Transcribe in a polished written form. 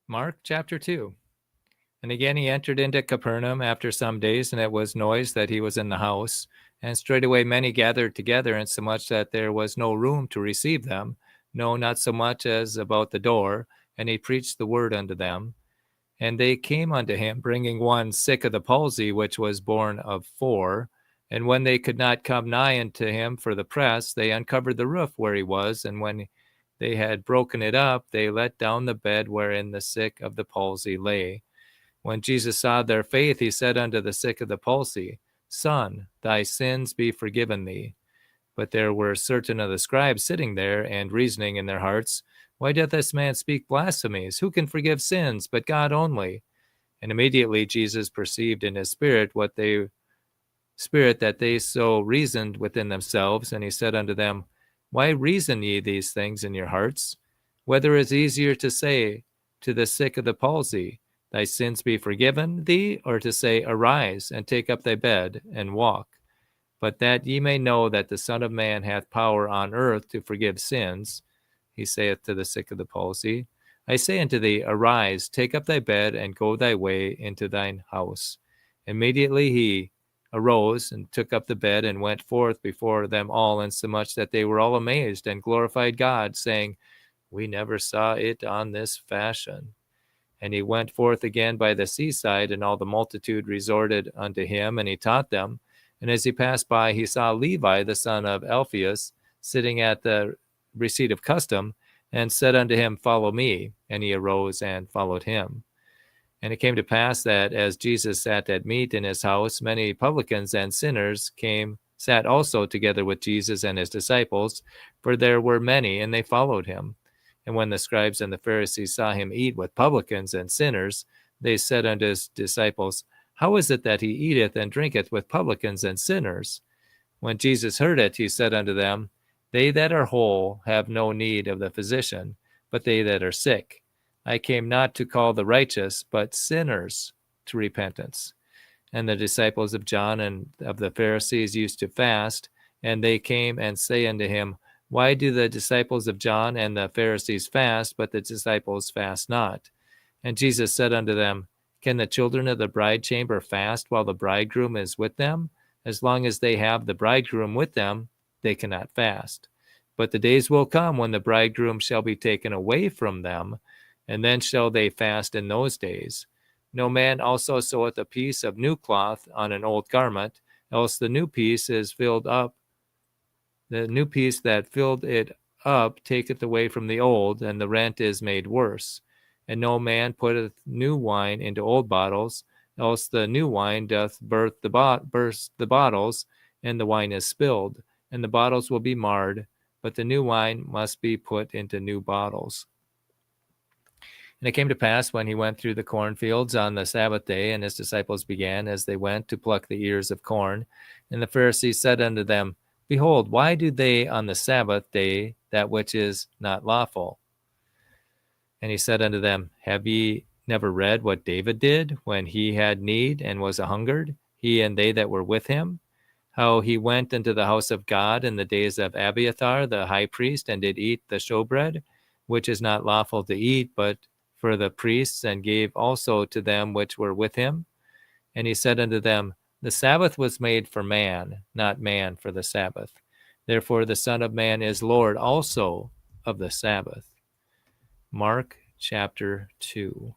Mark chapter 2. And again he entered into Capernaum after some days, and it was noised that he was in the house. And straightway many gathered together, insomuch that there was no room to receive them, no, not so much as about the door. And he preached the word unto them. And they came unto him, bringing one sick of the palsy, which was born of 4. And when they could not come nigh unto him for the press, they uncovered the roof where he was. And when they had broken it up, they let down the bed wherein the sick of the palsy lay. When Jesus saw their faith, he said unto the sick of the palsy, Son, thy sins be forgiven thee. But there were certain of the scribes sitting there, and reasoning in their hearts, Why doth this man speak blasphemies? Who can forgive sins but God only? And immediately Jesus perceived in his spirit that they so reasoned within themselves, and he said unto them, Why reason ye these things in your hearts? Whether it is easier to say to the sick of the palsy, Thy sins be forgiven thee, or to say, Arise, and take up thy bed, and walk. But that ye may know that the Son of Man hath power on earth to forgive sins, he saith to the sick of the palsy, I say unto thee, Arise, take up thy bed, and go thy way into thine house. Immediately he arose and took up the bed and went forth before them all, insomuch that they were all amazed and glorified God, saying, We never saw it on this fashion. And he went forth again by the seaside, and all the multitude resorted unto him, and he taught them. And as he passed by, he saw Levi, the son of Alphaeus, sitting at the receipt of custom, and said unto him, Follow me. And he arose and followed him. And it came to pass that as Jesus sat at meat in his house, many publicans and sinners sat also together with Jesus and his disciples, for there were many, and they followed him. And when the scribes and the Pharisees saw him eat with publicans and sinners, they said unto his disciples, How is it that he eateth and drinketh with publicans and sinners? When Jesus heard it, he said unto them, They that are whole have no need of the physician, but they that are sick. I came not to call the righteous, but sinners to repentance. And the disciples of John and of the Pharisees used to fast, and they came and say unto him, Why do the disciples of John and the Pharisees fast, but the disciples fast not? And Jesus said unto them, Can the children of the bride chamber fast while the bridegroom is with them? As long as they have the bridegroom with them, they cannot fast. But the days will come when the bridegroom shall be taken away from them, and then shall they fast in those days. No man also seweth a piece of new cloth on an old garment, else the new piece is filled up. The new piece that filled it up taketh away from the old, and the rent is made worse. And no man putteth new wine into old bottles, else the new wine doth burst the bottles, and the wine is spilled, and the bottles will be marred, but the new wine must be put into new bottles. And it came to pass, when he went through the cornfields on the Sabbath day, and his disciples began, as they went, to pluck the ears of corn. And the Pharisees said unto them, Behold, why do they on the Sabbath day that which is not lawful? And he said unto them, Have ye never read what David did when he had need and was a-hungered, he and they that were with him? How he went into the house of God in the days of Abiathar the high priest, and did eat the showbread, which is not lawful to eat, but for the priests, and gave also to them which were with him. And he said unto them, The Sabbath was made for man, not man for the Sabbath. Therefore the Son of Man is Lord also of the Sabbath. Mark chapter 2.